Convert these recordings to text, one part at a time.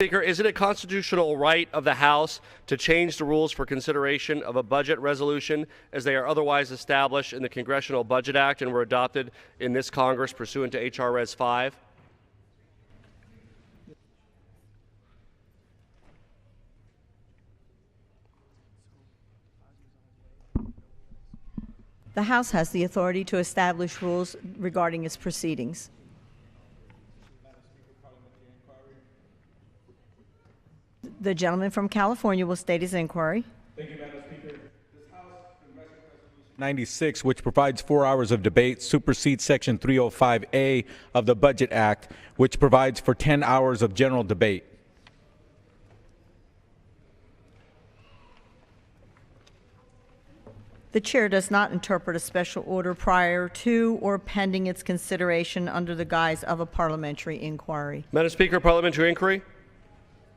Speaker, is it a constitutional right of the House to change the rules for consideration of a budget resolution as they are otherwise established in the Congressional Budget Act and were adopted in this Congress pursuant to H.R. Res. 5? The House has the authority to establish rules regarding its proceedings. The gentleman from California will state his inquiry. Thank you, Madam Speaker. This House Congressional Resolution 96, which provides 4 hours of debate, supersedes Section 305A of the Budget Act, which provides for 10 hours of general debate. The chair does not interpret a special order prior to or pending its consideration under the guise of a parliamentary inquiry. Madam Speaker, parliamentary inquiry.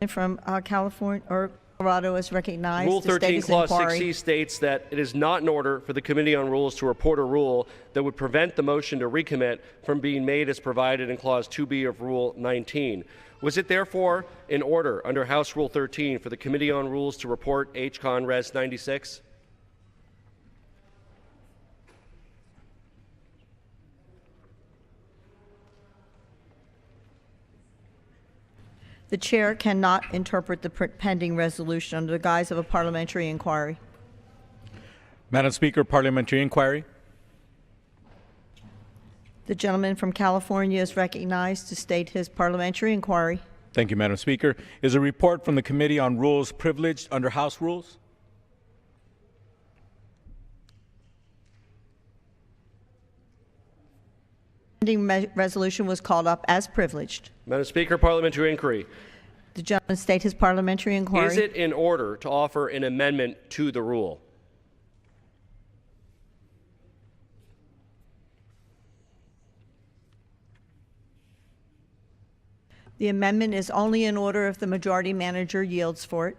From California or Colorado is recognized. Rule 13, Clause inquiry. 6C states that it is not in order for the Committee on Rules to report a rule that would prevent the motion to recommit from being made as provided in Clause 2B of Rule 19. Was it therefore in order under House Rule 13 for the Committee on Rules to report H.Con. Res. 96? The chair cannot interpret the pending resolution under the guise of a parliamentary inquiry. Madam Speaker, parliamentary inquiry. The gentleman from California is recognized to state his parliamentary inquiry. Thank you, Madam Speaker. Is a report from the Committee on Rules privileged under House rules? Pending resolution was called up as privileged. Madam Speaker, parliamentary inquiry. The gentleman state his parliamentary inquiry. Is it in order to offer an amendment to the rule? The amendment is only in order if the majority manager yields for it.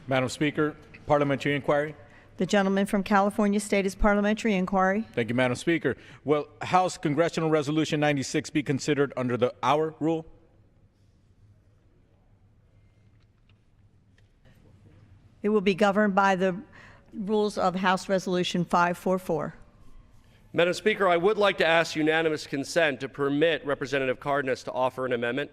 Madam Speaker, parliamentary inquiry. The gentleman from California state his parliamentary inquiry. Thank you, Madam Speaker. Will House Congressional Resolution 96 be considered under the hour rule? It will be governed by the rules of House Resolution 544. Madam Speaker, I would like to ask unanimous consent to permit Representative Cardenas to offer an amendment.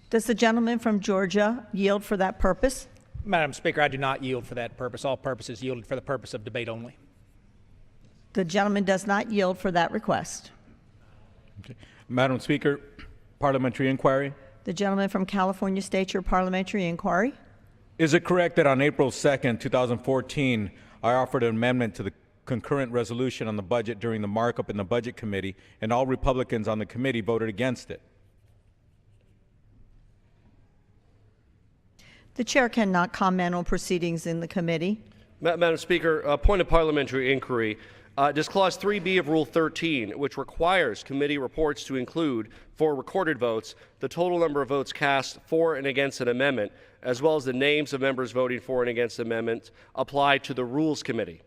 Does the gentleman from Georgia yield for that purpose? Madam Speaker, I do not yield for that purpose. All purposes yielded for the purpose of debate only. The gentleman does not yield for that request. Okay. Madam Speaker, parliamentary inquiry. The gentleman from California state your parliamentary inquiry. Is it correct that on April 2nd, 2014, I offered an amendment to the concurrent resolution on the budget during the markup in the Budget Committee, and all Republicans on the committee voted against it? The chair cannot comment on proceedings in the committee. Madam Speaker, point of parliamentary inquiry. Does Clause 3B of Rule 13, which requires committee reports to include, for recorded votes, the total number of votes cast for and against an amendment, as well as the names of members voting for and against amendments, apply to the Rules Committee?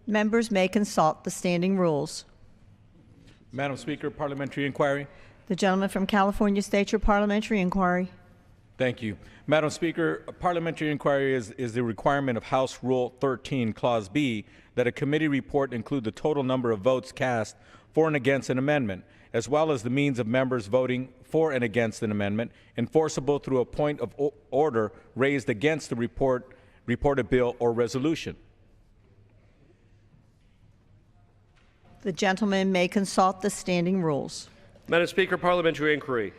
Members may consult the standing rules. Madam Speaker, parliamentary inquiry. The gentleman from California state your parliamentary inquiry. Thank you. Madam Speaker, a parliamentary inquiry is the requirement of House Rule 13, Clause B, that a committee report include the total number of votes cast for and against an amendment, as well as the means of members voting for and against an amendment, enforceable through a point of order raised against the reported bill or resolution. The gentleman may consult the standing rules. Madam Speaker, parliamentary inquiry.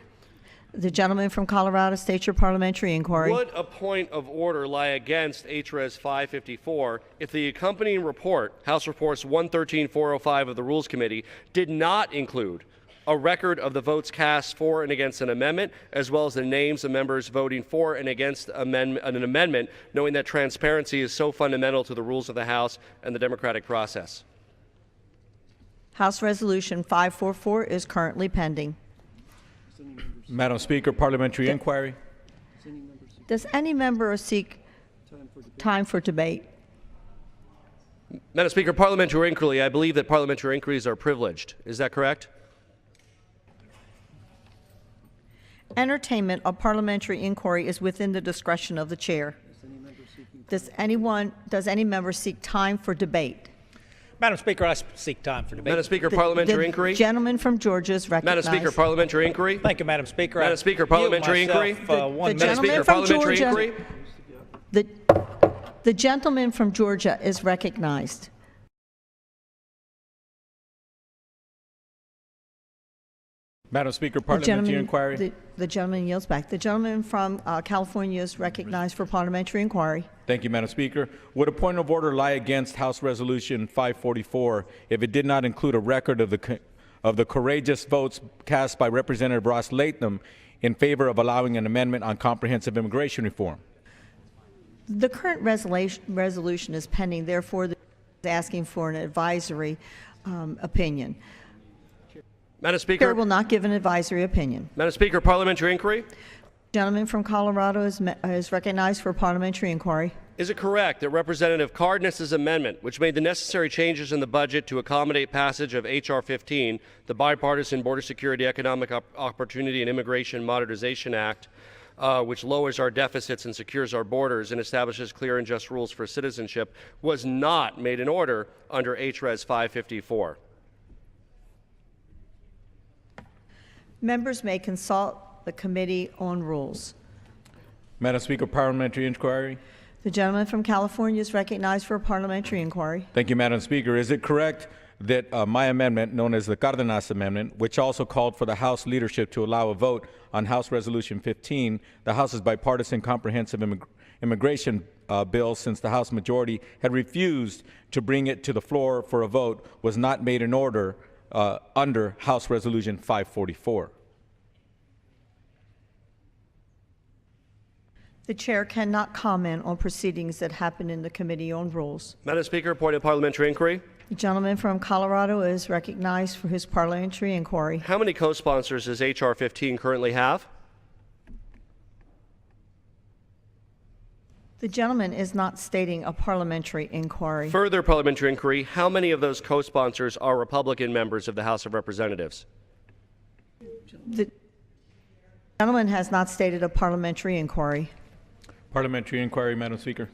The gentleman from Colorado state your parliamentary inquiry. Would a point of order lie against H.Res. 554 if the accompanying report, House Reports 113-405 of the Rules Committee, did not include a record of the votes cast for and against an amendment, as well as the names of members voting for and against an amendment, knowing that transparency is so fundamental to the rules of the House and the democratic process? House Resolution 544 is currently pending. Madam Speaker, parliamentary inquiry. Does any member seek Time for debate. Madam Speaker, parliamentary inquiry. I believe that parliamentary inquiries are privileged. Is that correct? Entertainment of parliamentary inquiry is within the discretion of the chair. Does any member seek time for debate? Madam Speaker, I seek time for debate. Madam Speaker, parliamentary inquiry. The gentleman from Georgia is recognized. Madam Speaker, parliamentary inquiry. Thank you, Madam Speaker. Madam Speaker, parliamentary inquiry. The Speaker, gentleman from parliamentary Georgia. inquiry. The gentleman from Georgia is recognized. Madam Speaker, parliamentary inquiry. The gentleman yields back. The gentleman from California is recognized for parliamentary inquiry. Thank you, Madam Speaker. Would a point of order lie against House Resolution 544 if it did not include a record of the courageous votes cast by Representative Ross Latham in favor of allowing an amendment on comprehensive immigration reform? The current resolution is pending. Therefore, the is asking for an advisory opinion. Madam The Speaker. chair will not give an advisory opinion. Madam Speaker, parliamentary inquiry. Gentleman from Colorado is recognized for parliamentary inquiry. Is it correct that Representative Cardenas' amendment, which made the necessary changes in the budget to accommodate passage of H.R. 15, the Bipartisan Border Security, Economic Opportunity, and Immigration Modernization Act, which lowers our deficits and secures our borders and establishes clear and just rules for citizenship, was not made in order under H.Res. 554? Members may consult the Committee on Rules. Madam Speaker, parliamentary inquiry. The gentleman from California is recognized for a parliamentary inquiry. Thank you, Madam Speaker. Is it correct that my amendment, known as the Cardenas Amendment, which also called for the House leadership to allow a vote on House Resolution 15, the House's bipartisan comprehensive immigration bill, since the House majority had refused to bring it to the floor for a vote, was not made in order under House Resolution 544? The chair cannot comment on proceedings that happen in the Committee on Rules. Madam Speaker, point of parliamentary inquiry. The gentleman from Colorado is recognized for his parliamentary inquiry. How many co-sponsors does H.R. 15 currently have? The gentleman is not stating a parliamentary inquiry. Further parliamentary inquiry, how many of those co-sponsors are Republican members of the House of Representatives? The gentleman has not stated a parliamentary inquiry. Parliamentary inquiry, Madam Speaker.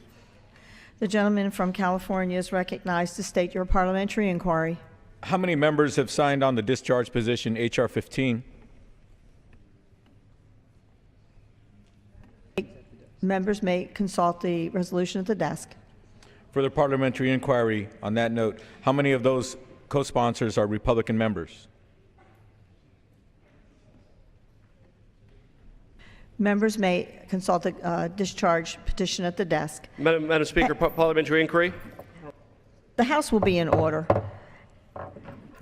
The gentleman from California is recognized to state your parliamentary inquiry. How many members have signed on the discharge position H.R. 15? Members may consult the resolution at the desk. Further parliamentary inquiry on that note, how many of those co-sponsors are Republican members? Members may consult the discharge petition at the desk. Madam Speaker, parliamentary inquiry. The House will be in order.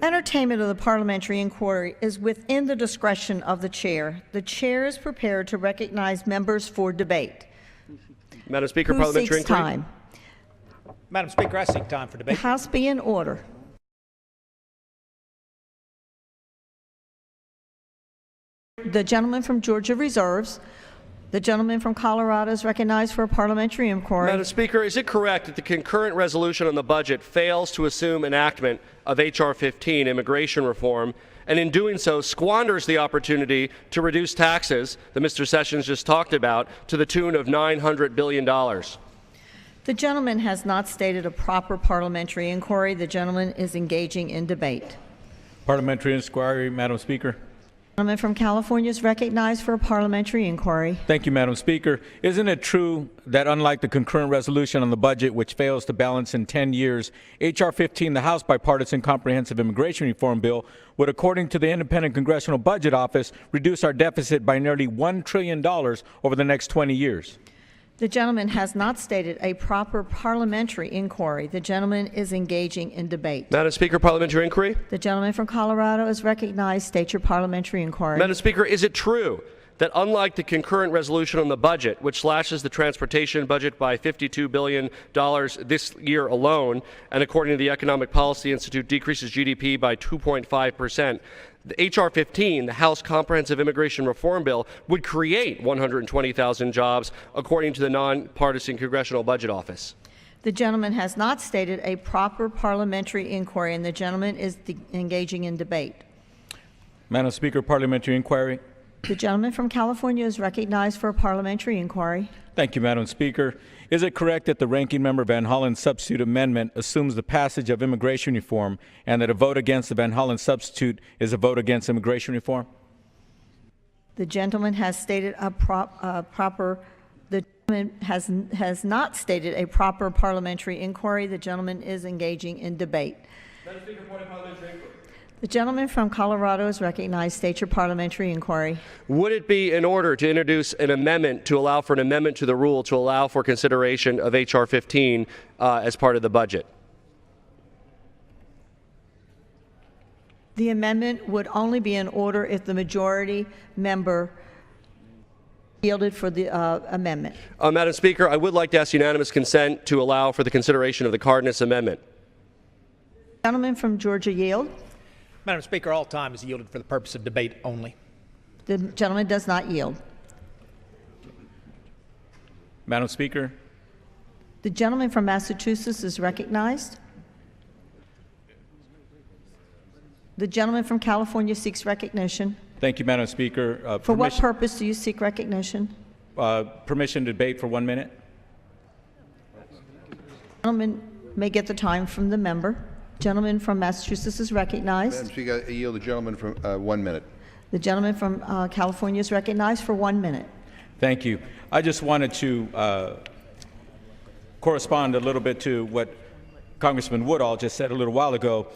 Entertainment of the parliamentary inquiry is within the discretion of the chair. The chair is prepared to recognize members for debate. Madam Speaker, Who parliamentary seeks inquiry. time? Madam Speaker, I seek time for The debate. House be in order. The gentleman from Georgia reserves. The gentleman from Colorado is recognized for a parliamentary inquiry. Madam Speaker, is it correct that the concurrent resolution on the budget fails to assume enactment of H.R. 15, immigration reform, and in doing so squanders the opportunity to reduce taxes that Mr. Sessions just talked about to the tune of $900 billion? The gentleman has not stated a proper parliamentary inquiry. The gentleman is engaging in debate. Parliamentary inquiry, Madam Speaker. The gentleman from California is recognized for a parliamentary inquiry. Thank you, Madam Speaker. Isn't it true that unlike the concurrent resolution on the budget, which fails to balance in 10 years, H.R. 15, the House bipartisan comprehensive immigration reform bill, would, according to the Independent Congressional Budget Office, reduce our deficit by nearly $1 trillion over the next 20 years? The gentleman has not stated a proper parliamentary inquiry. The gentleman is engaging in debate. Madam Speaker, parliamentary inquiry. The gentleman from Colorado is recognized. State your parliamentary inquiry. Madam Speaker, is it true that unlike the concurrent resolution on the budget, which slashes the transportation budget by $52 billion this year alone, and according to the Economic Policy Institute, decreases GDP by 2.5%, the H.R. 15, the House Comprehensive Immigration Reform Bill, would create 120,000 jobs, according to the nonpartisan Congressional Budget Office. The gentleman has not stated a proper parliamentary inquiry, and the gentleman is engaging in debate. Madam Speaker, parliamentary inquiry. The gentleman from California is recognized for a parliamentary inquiry. Thank you, Madam Speaker. Is it correct that the ranking member Van Hollen's substitute amendment assumes the passage of immigration reform and that a vote against the Van Hollen substitute is a vote against immigration reform? The gentleman has stated a the gentleman has not stated a proper parliamentary inquiry. The gentleman is engaging in debate. Madam Speaker, point of parliamentary inquiry. The gentleman from Colorado is recognized. State your parliamentary inquiry. Would it be in order to introduce an amendment to allow for an amendment to the rule to allow for consideration of H.R. 15 as part of the budget? The amendment would only be in order if the majority member yielded for the amendment. Madam Speaker, I would like to ask unanimous consent to allow for the consideration of the Cardenas amendment. Gentleman from Georgia yield. Madam Speaker, all time is yielded for the purpose of debate only. The gentleman does not yield. Madam Speaker. The gentleman from Massachusetts is recognized. The gentleman from California seeks recognition. Thank you, Madam Speaker. For what purpose do you seek recognition? Permission to debate for 1 minute. Gentleman may get the time from the member. Gentleman from Massachusetts is recognized. Madam Speaker, I yield the gentleman from 1 minute. The gentleman from California is recognized for 1 minute. Thank you. I just wanted to correspond a little bit to what Congressman Woodall just said a little while ago.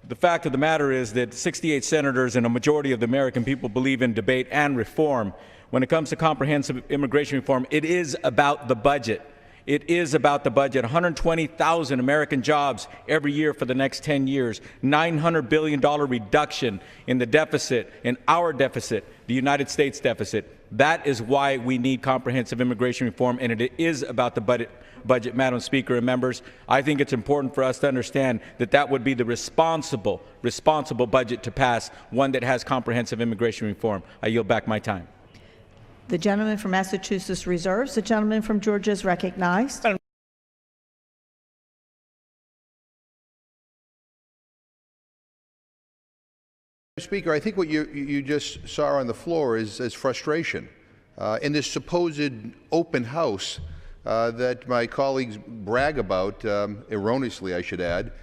The fact of the matter is that 68 senators and a majority of the American people believe in debate and reform. When it comes to comprehensive immigration reform, it is about the budget. It is about the budget. 120,000 American jobs every year for the next 10 years. $900 billion reduction in the deficit, in our deficit, the United States deficit. That is why we need comprehensive immigration reform, and it is about the budget, Madam Speaker and members. I think it's important for us to understand that that would be the responsible budget to pass, one that has comprehensive immigration reform. I yield back my time. The gentleman from Massachusetts reserves. The gentleman from Georgia is recognized. Mr. Speaker, I think what you just saw on the floor is frustration. In this supposed open house that my colleagues brag about, erroneously I should add,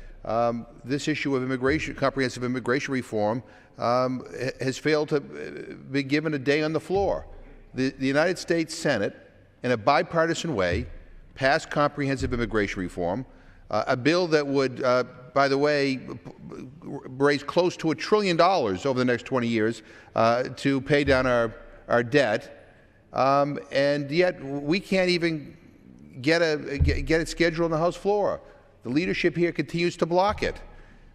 this issue of immigration, comprehensive immigration reform, has failed to be given a day on the floor. The United States Senate, in a bipartisan way, passed comprehensive immigration reform, a bill that would, by the way, raise close to $1 trillion over the next 20 years to pay down our debt, and yet we can't even get it scheduled on the House floor. The leadership here continues to block it.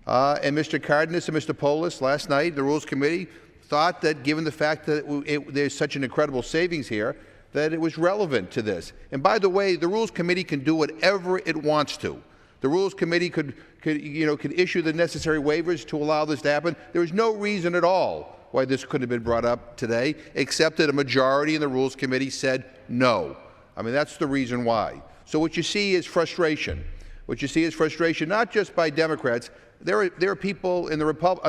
And Mr. Cardenas and Mr. Polis last night, the Rules Committee, thought that given the fact that there's such an incredible savings here, that it was relevant to this. And by the way, the Rules Committee can do whatever it wants to. The Rules Committee could issue the necessary waivers to allow this to happen. There is no reason at all why this couldn't have been brought up today, except that a majority in the Rules Committee said no. I mean, that's the reason why. So what you see is frustration. What you see is frustration not just by Democrats. There are people on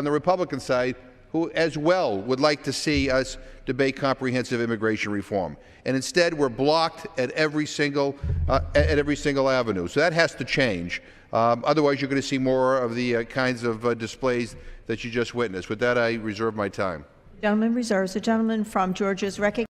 the Republican side who as well would like to see us debate comprehensive immigration reform. And instead, we're blocked at every single avenue. So that has to change. Otherwise, you're going to see more of the kinds of displays that you just witnessed. With that, I reserve my time. The gentleman reserves. The gentleman from Georgia is recognized.